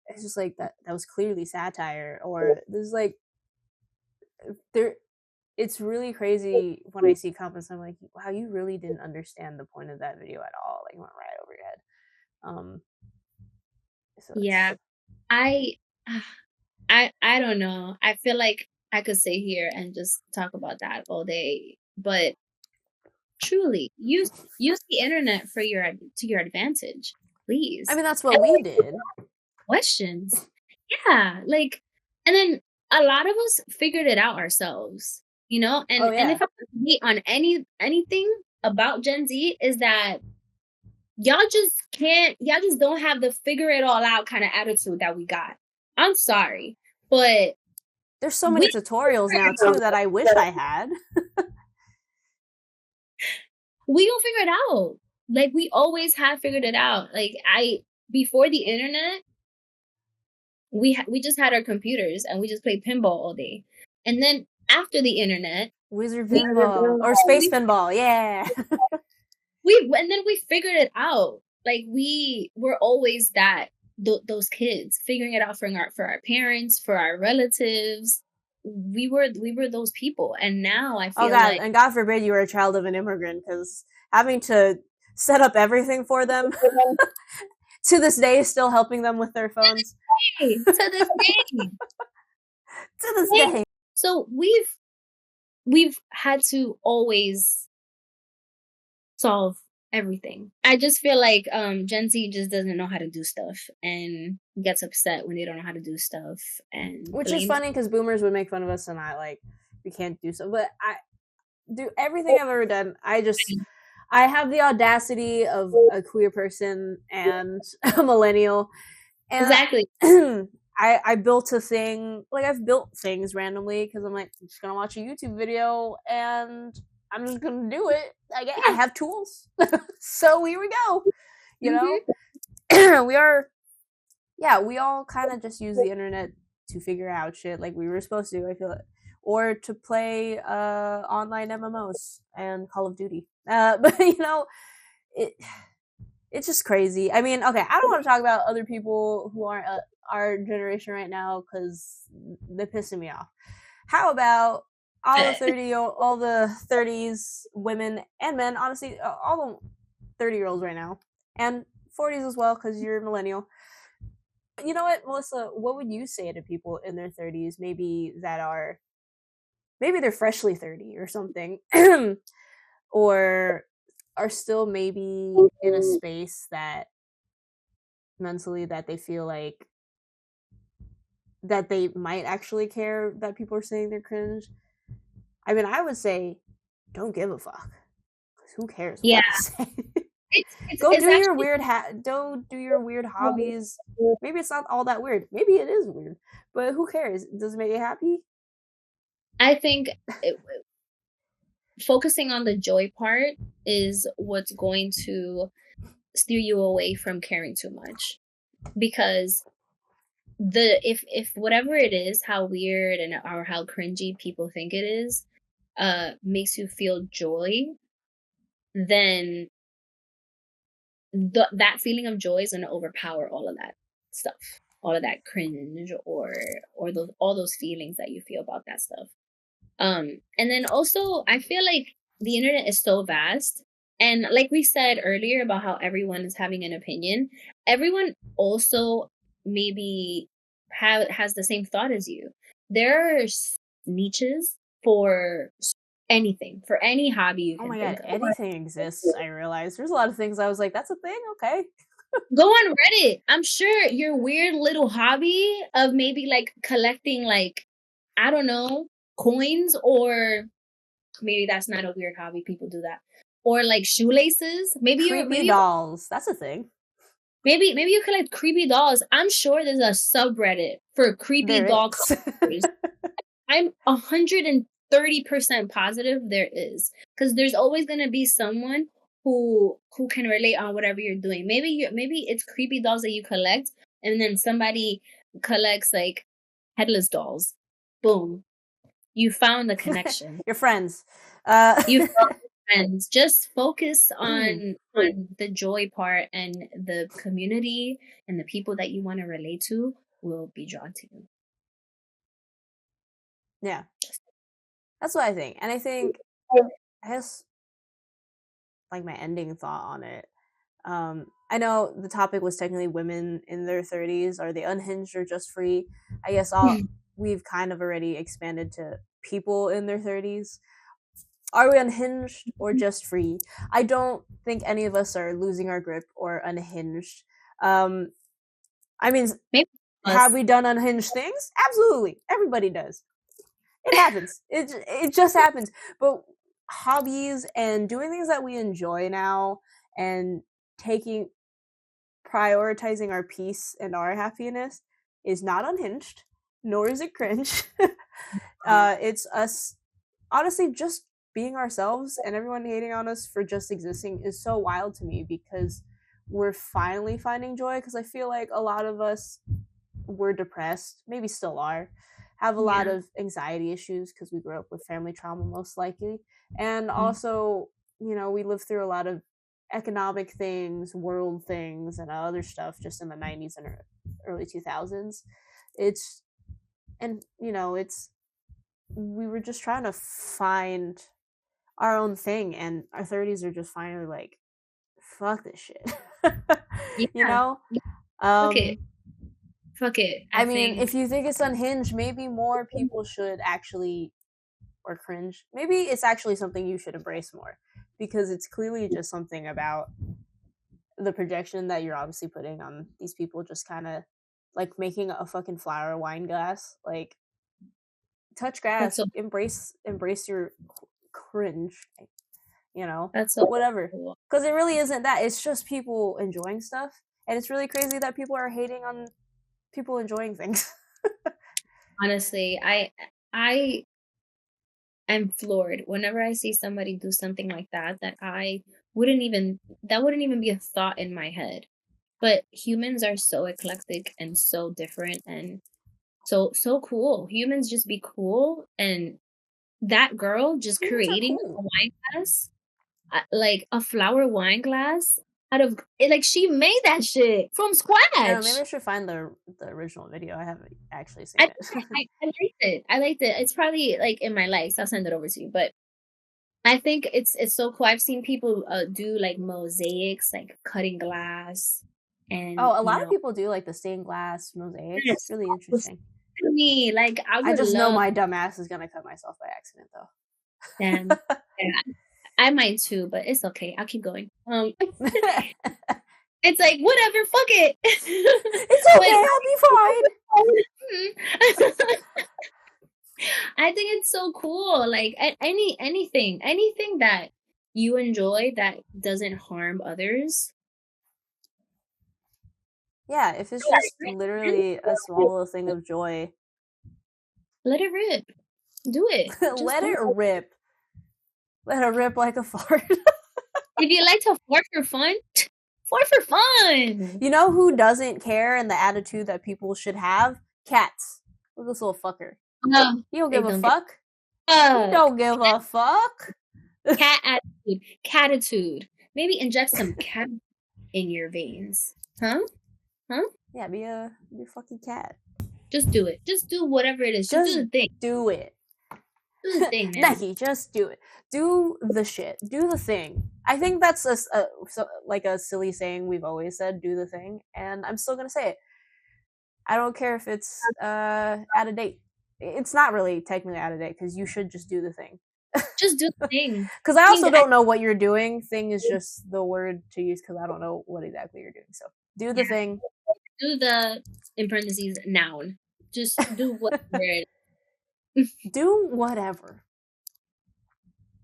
it's just like that was clearly satire or there's like there it's really crazy when I see comments. I'm like, wow, you really didn't understand the point of that video at all. Like, it went right over your head. Um, so Yeah. it's I I don't know. I feel like I could sit here and just talk about that all day, but truly, use the internet for your advantage, please. I mean, that's what we did. Questions. Yeah, like, and then a lot of us figured it out ourselves, you know? Oh And yeah. if I could be on anything about Gen Z is that y'all just don't have the figure it all out kind of attitude that we got. I'm sorry, but There's so many we tutorials now too that I wish I had. we don't figure it out. Like we always have figured it out. Like before the internet, we just had our computers and we just played pinball all day. And then after the internet, Wizard we pinball or space pinball, yeah. and then we figured it out. Like we were always those kids figuring it out for our parents, for our relatives. We were those people, and now I Oh feel god, like and God forbid you were a child of an immigrant, because having to set up everything for them to this day is still helping them with their phones. hey, to this day. To this day. So we've had to always solve everything. I just feel like Gen Z just doesn't know how to do stuff and gets upset when they don't know how to do stuff and Which is funny because boomers would make fun of us and I like we can't do so. But I do everything I've ever done. I have the audacity of a queer person and a millennial. And exactly. I built a thing, like I've built things randomly because I'm like, I'm just gonna watch a YouTube video and I'm just gonna do it. I have tools. So here we go. You know? We are we all kind of just use the internet to figure out shit like we were supposed to, I feel it. Or to play online MMOs and Call of Duty. But you know, it's just crazy. I mean, okay, I don't want to talk about other people who aren't our generation right now because they're pissing me off. How about all the 30s women and men, honestly, all the 30-year-olds right now, and 40s as well because you're a millennial. you know what, Melissa? What would you say to people in their 30s, maybe maybe they're freshly 30 or something, or are still maybe in a space that mentally that they feel like that they might actually care that people are saying they're cringe? I mean, I would say don't give a fuck. 'Cause who cares what Yeah, they say? Go it's do your actually weird don't do your weird hobbies. Maybe it's not all that weird. Maybe it is weird, but who cares? Does it make you happy? I think it, focusing on the joy part is what's going to steer you away from caring too much, because if whatever it is, how weird and or how cringy people think it is, makes you feel joy, then that feeling of joy is going to overpower all of that stuff, all of that cringe, or those all those feelings that you feel about that stuff. And then also I feel like the internet is so vast, and like we said earlier about how everyone is having an opinion, everyone also maybe has the same thought as you. There are niches for anything, for any hobby you Oh can my god, think of. anything exists, I realized. There's a lot of things I was like, that's a thing? Okay. Go on Reddit. I'm sure your weird little hobby of maybe like collecting, like, I don't know, coins, or maybe that's not a weird hobby. People do that. Or like shoelaces. Creepy Maybe you dolls. That's a thing. maybe you collect creepy dolls. I'm sure there's a subreddit for creepy There doll is. collectors. I'm 130% positive there is, because there's always gonna be someone who can relate on whatever you're doing. Maybe it's creepy dolls that you collect, and then somebody collects like headless dolls. Boom, you found the connection. Your friends. You found friends. Just focus on the joy part, and the community and the people that you want to relate to will be drawn to you. Yeah. That's what I think. And I think, I guess, like my ending thought on it. I know the topic was technically women in their 30s. Are they unhinged or just free? I guess we've kind of already expanded to people in their 30s. Are we unhinged or just free? I don't think any of us are losing our grip or unhinged. I mean, Maybe have us. we done unhinged things? Absolutely. Everybody does. It happens. It just happens. But hobbies and doing things that we enjoy now, and taking prioritizing our peace and our happiness, is not unhinged, nor is it cringe. It's us honestly just being ourselves, and everyone hating on us for just existing is so wild to me, because we're finally finding joy. Because I feel like a lot of us were depressed, maybe still are, have a lot Yeah. of anxiety issues because we grew up with family trauma, most likely. And Mm. also, we lived through a lot of economic things, world things, and other stuff just in the 90s and early 2000s. It's, and, we were just trying to find our own thing, and our 30s are just finally like, fuck this shit. you Yeah. know? Fuck it. Um, Fuck it. I I mean, think if you think it's unhinged, maybe more people should actually, or cringe. Maybe it's actually something you should embrace more, because it's clearly just something about the projection that you're obviously putting on these people, just kind of like making a fucking flower wine glass. Like, touch that's grass, so embrace your cringe, that's so whatever. cool. Because it really isn't that. It's just people enjoying stuff, and it's really crazy that people are hating on people enjoying things. Honestly, I am floored whenever I see somebody do something like that, that wouldn't even be a thought in my head. But humans are so eclectic and so different, and so cool. Humans just be cool, and that girl just Humans are creating a cool. wine glass, like a flower wine glass out of like she made that shit from I don't know. Maybe scratch. I should find the original video. I haven't actually I seen it. I liked it. I liked it. It's probably like in my likes. I'll send it over to you. But I think it's so cool. I've seen people do like mosaics, like cutting glass. And a lot of people do like the stained glass mosaics. It's yes, really interesting. me, like I I would just know love my dumb ass is gonna cut myself by accident though. them. Yeah, I might too, but it's okay. I'll keep going. It's like whatever, fuck it. It's okay, I'll be fine. I think it's so cool. Like anything that you enjoy that doesn't harm others. Yeah, if it's just literally a small little thing of joy, let it rip. Do it. let it rip. Let it rip like a fart. If you like to fart for fun, fart for fun. You know who doesn't care and the attitude that people should have? Cats. Look at this little fucker. He don't give a fuck. He don't give a fuck. Cat attitude. Catitude. Maybe inject some cat in your veins. Huh? Yeah, be a fucking cat. Just do it. Just do whatever it is. Just do the thing. Do it. Do the thing, man. Becky, just do it. Do the shit. Do the thing. I think that's like a silly saying we've always said, do the thing, and I'm still gonna say it. I don't care if it's out of date. It's not really technically out of date because you should just do the thing. Just do the thing. Because I also don't know what you're doing. Thing is just the word to use because I don't know what exactly you're doing. So do the thing. Do the, in parentheses, noun. Just do whatever it is. Do whatever.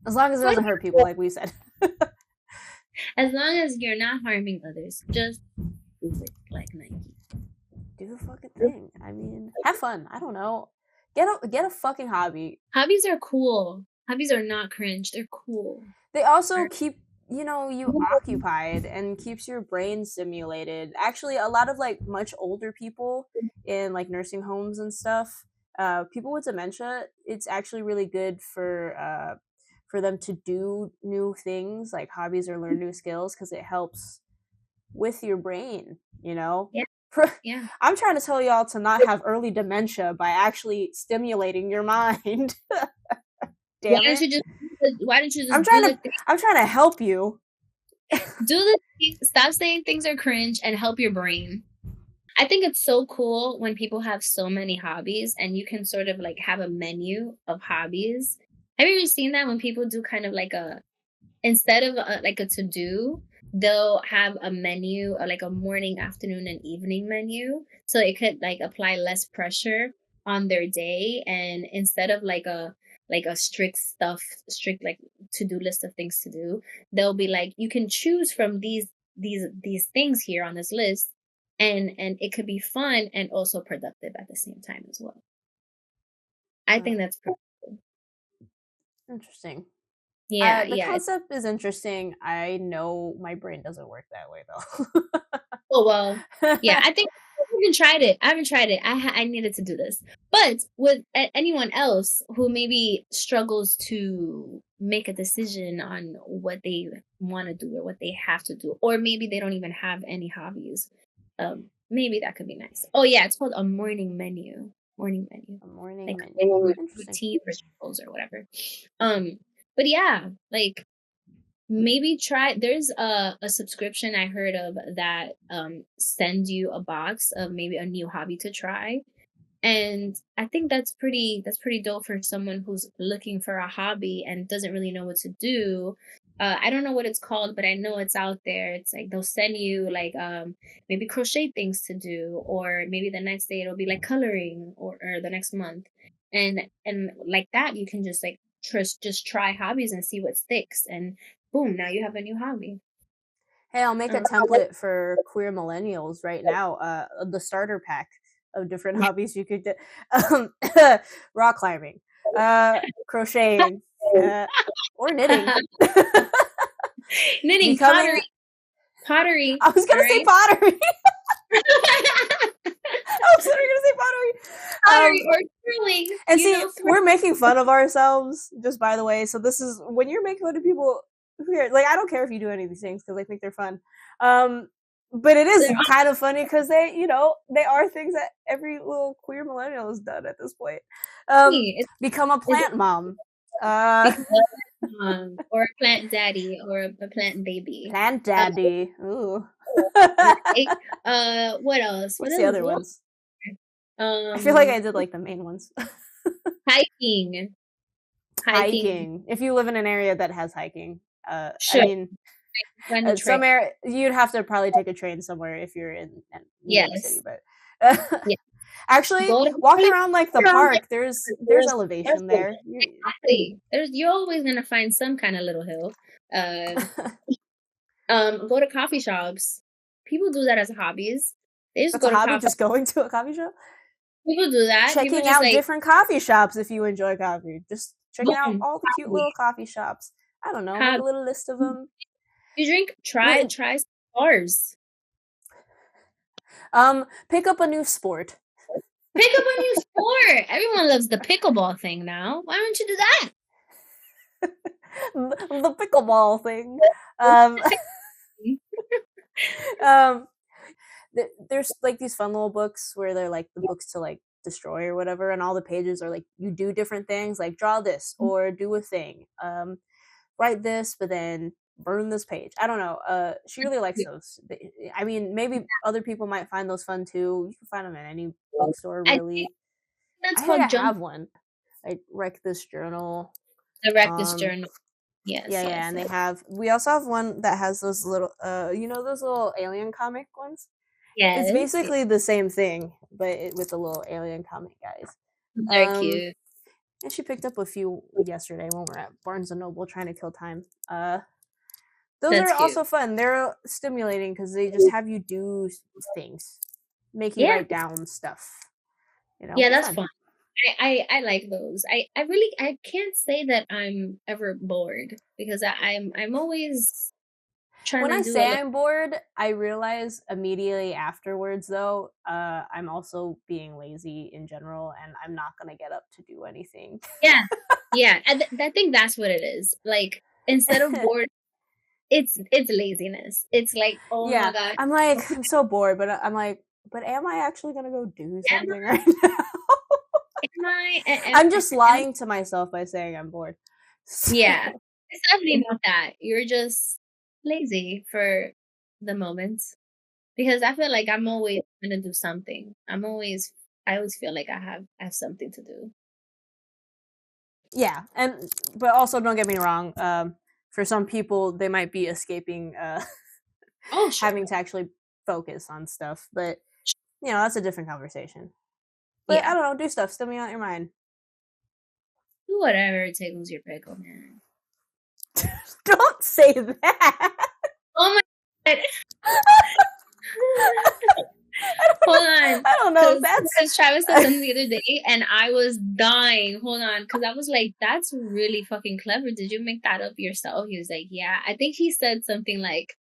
As long as it doesn't hurt people, like we said. As long as you're not harming others, just do it like Nike. Do the fucking thing. I mean, have fun. I don't know. Get a fucking hobby. Hobbies are cool. Hobbies are not cringe. They're cool. They also keep you occupied and keeps your brain stimulated. Actually, a lot of like much older people in like nursing homes and stuff, people with dementia, it's actually really good for them to do new things like hobbies or learn new skills because it helps with your brain, you know? Yeah. I'm trying to tell y'all to not have early dementia by actually stimulating your mind. Damn why don't you just I'm trying to help you. Do the thing, stop saying things are cringe and help your brain. I think it's so cool when people have so many hobbies and you can sort of like have a menu of hobbies. Have you ever seen that when people do kind of like instead of like a to-do, they'll have a menu, like a morning, afternoon, and evening menu. So it could like apply less pressure on their day. And instead of like a strict like to-do list of things to do, they'll be like, you can choose from these things here on this list. And it could be fun and also productive at the same time as well. I think that's pretty cool. Interesting. Yeah, the concept is interesting. I know my brain doesn't work that way though. Oh well, yeah. I think I haven't tried it. I needed to do this. But with anyone else who maybe struggles to make a decision on what they want to do or what they have to do, or maybe they don't even have any hobbies, maybe that could be nice. Oh yeah, it's called a morning menu. A morning menu. Routine rituals or whatever. But yeah, like maybe try. There's a subscription I heard of that sends you a box of maybe a new hobby to try, and I think that's pretty dope for someone who's looking for a hobby and doesn't really know what to do. I don't know what it's called, but I know it's out there. It's like they'll send you like maybe crochet things to do, or maybe the next day it'll be like coloring, or the next month, and like that you can just like just try hobbies and see what sticks, and boom, now you have a new hobby. Hey, I'll make a template for queer millennials right now. The starter pack of different hobbies you could do. Rock climbing, crocheting, or knitting. Knitting, pottery. I was gonna say pottery. I was gonna say pottery. Or curling. And see, we're making fun of ourselves, just by the way. So this is when you're making fun of people. Like, I don't care if you do any of these things because I think they're fun. But it is kind of funny because they are things that every little queer millennial has done at this point. Become a plant mom. Or a plant daddy or a plant baby. Plant daddy. Ooh. Right? What else? What's the other What ones? I feel like I did like the main ones. hiking. Hiking. If you live in an area that has hiking, Sure. I mean, some area you'd have to probably take a train somewhere if you're in New York City, but Yeah. actually walking around like the park, there's elevation there. Exactly. You're always gonna find some kind of little hill. Go to coffee shops. People do that as hobbies. They just That's go a to hobby, just going to a coffee shop. People do that. Checking People out just different coffee shops if you enjoy coffee. Just checking out all the cute little coffee shops. I don't know, make a little list of them. You drink, try bars. Pick up a new sport. Pick up a new sport. Everyone loves the pickleball thing now. Why don't you do that? The pickleball thing. There's like these fun little books where they're like the books to like destroy or whatever, and all the pages are like you do different things, like draw this or do a thing, write this, but then burn this page. I don't know. She really likes those. I mean, maybe other people might find those fun too. You can find them at any bookstore, really. That's I called think I have one. Like Wreck This Journal. The Wreck This Journal. Yes. Yeah, and we also have one that has those little, those little alien comic ones. Yeah, it's basically the same thing, but with the little alien comic guys. They're cute. And she picked up a few yesterday when we're at Barnes & Noble trying to kill time. Those are also fun. They're stimulating because they just have you do things, make you write down stuff. Yeah, that's fun. I like those. I can't say that I'm ever bored because I'm always trying when to I do say I'm bored, I realize immediately afterwards though, I'm also being lazy in general and I'm not gonna get up to do anything. Yeah. I think that's what it is. Like instead of bored, it's laziness. It's like, oh my god. I'm like, I'm so bored, but I'm like, but am I actually gonna go do something right now? I'm just lying to myself by saying I'm bored. Yeah, it's definitely not that. You're just lazy for the moment. Because I feel like I'm always gonna do something. I always feel like I have something to do. Yeah, but also don't get me wrong. For some people, they might be escaping having to actually focus on stuff, but that's a different conversation. But I don't know, do stuff, stimulate your mind. Do whatever tickles your pickle, man. Don't say that. Oh my god. Hold on. I don't know. Because Travis said something the other day and I was dying. Hold on. Because I was like, that's really fucking clever. Did you make that up yourself? He was like, yeah. I think he said something like,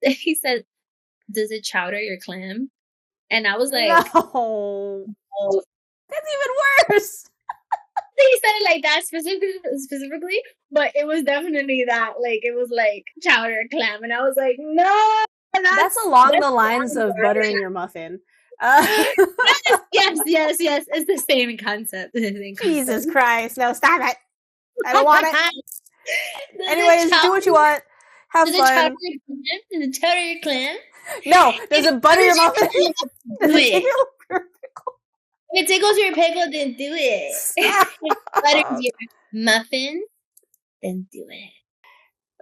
he said, does it chowder your clam? And I was like, no. That's even worse. He said it like that specifically, but it was definitely that. Like, it was like chowder clam. And I was like, no. That's along the lines of buttering your muffin. Yes. It's the same concept. Jesus Christ. No, stop it. I don't want it. Anyways, do what you want. Have fun. Does it chowder your clam? No, does it butter your muffin? If it tickles your pickle, then do it. If it butters your muffin, then do it.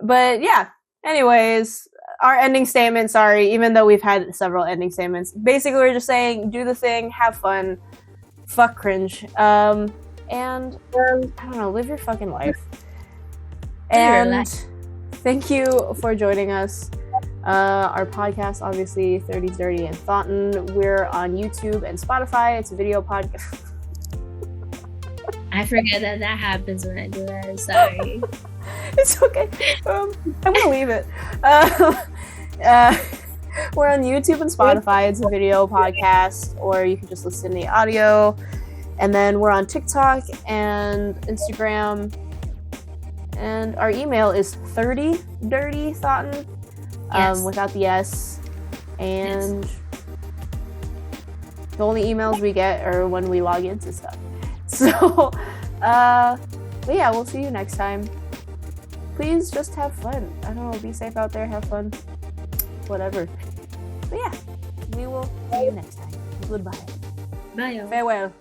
But yeah, anyways, our ending statement, sorry, even though we've had several ending statements, basically we're just saying, do the thing, have fun, fuck cringe, and, I don't know, live your fucking life. And thank you for joining us. Our podcast, obviously, 30s Dirty and Thoughton. We're on YouTube and Spotify. It's a video podcast. I forget that happens when I do that. Sorry. It's okay. I'm gonna leave it. We're on YouTube and Spotify. It's a video podcast, or you can just listen to the audio. And then we're on TikTok and Instagram. And our email is 30dirtythoughton. Without the S, and the only emails we get are when we log into stuff. So, but yeah, we'll see you next time. please just have fun. I don't know, be safe out there, have fun, whatever. But yeah, we will see you next time. Goodbye. Bye, y'all. Farewell.